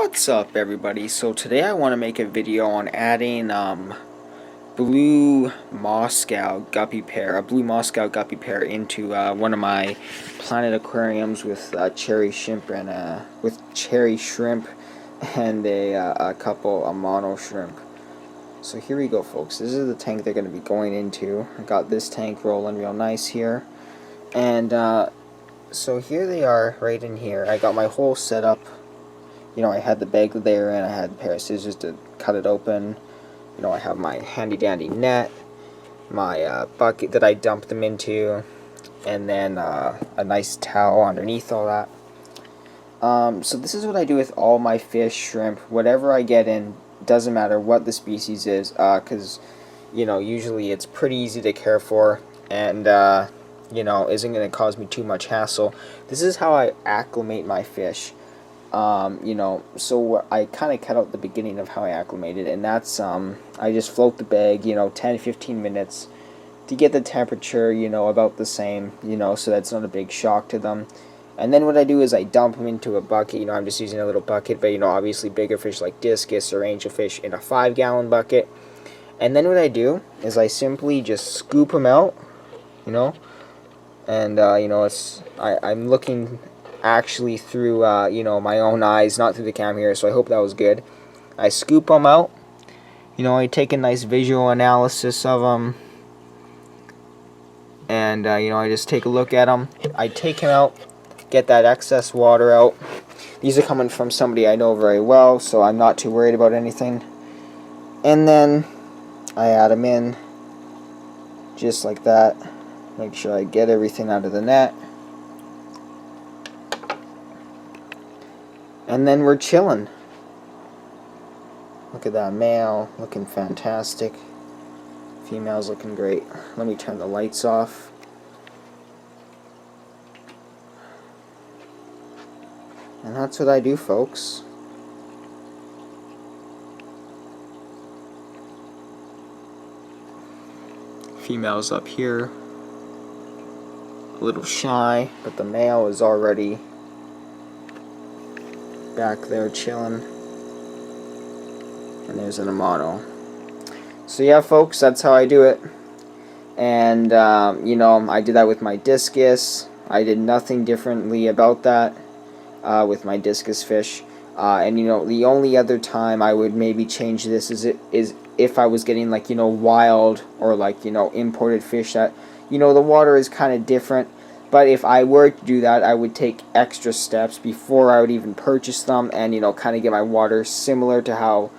What's up, everybody? So today I want to make a video on adding blue Moscow guppy pair, a blue Moscow guppy pair into one of my Planet Aquariums with cherry shrimp and a couple of mono shrimp. So here we go, folks. This is the tank they're going to be going into. I got this tank rolling real nice here, and so here they are right in here. I got my whole setup. You know, I had the bag there, and I had a pair of scissors to cut it open. You know, I have my handy dandy net, my bucket that I dumped them into, and then a nice towel underneath all that. So this is what I do with all my fish, shrimp, whatever I get in. Doesn't matter what the species is, because you know, usually it's pretty easy to care for, and you know, isn't going to cause me too much hassle. This is how I acclimate my fish. You know, so I kind of cut out the beginning of how I acclimated, and that's, I just float the bag, you know, 10-15 minutes to get the temperature, you know, about the same, you know, so that's not a big shock to them. And then what I do is I dump them into a bucket. You know, I'm just using a little bucket, but, you know, obviously bigger fish like discus or angelfish in a 5-gallon bucket. And then what I do is I simply just scoop them out, you know, and, you know, I'm looking actually through you know, my own eyes, not through the camera here, so I hope that was good. I scoop them out, you know, I take a nice visual analysis of them, and you know, I just take a look at them. I take them out, get that excess water out. These are coming from somebody I know very well, so I'm not too worried about anything. And then I add them in just like that. Make sure I get everything out of the net. And then we're chilling. Look at that male, looking fantastic. Female's looking great. Let me turn the lights off. And that's what I do, folks. Female's up here. A little shy, but the male is already back there chilling. And there's an Amano. So yeah, folks, that's how I do it. And you know, I did that with my discus. I did nothing differently about that with my discus fish. And you know, the only other time I would maybe change this is if I was getting, like, you know, wild or, like, you know, imported fish that, you know, the water is kind of different. But if I were to do that, I would take extra steps before I would even purchase them, and, you know, kind of get my water similar to how,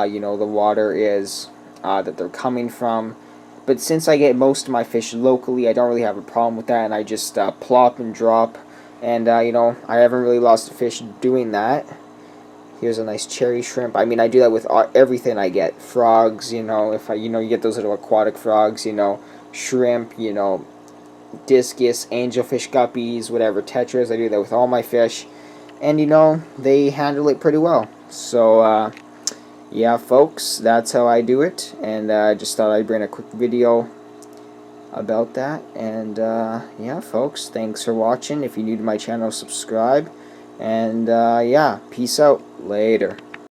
you know, the water is that they're coming from. But since I get most of my fish locally, I don't really have a problem with that, and I just plop and drop. And, you know, I haven't really lost a fish doing that. Here's a nice cherry shrimp. I mean, I do that with everything I get. Frogs, you know, if you know, you get those little aquatic frogs, you know, shrimp, you know, discus, angelfish guppies, whatever, tetras. I do that with all my fish, and you know, they handle it pretty well. So yeah, folks, that's how I do it, and I just thought I'd bring a quick video about that. And yeah, folks, thanks for watching. If you're new to my channel, subscribe, and yeah, peace out. Later.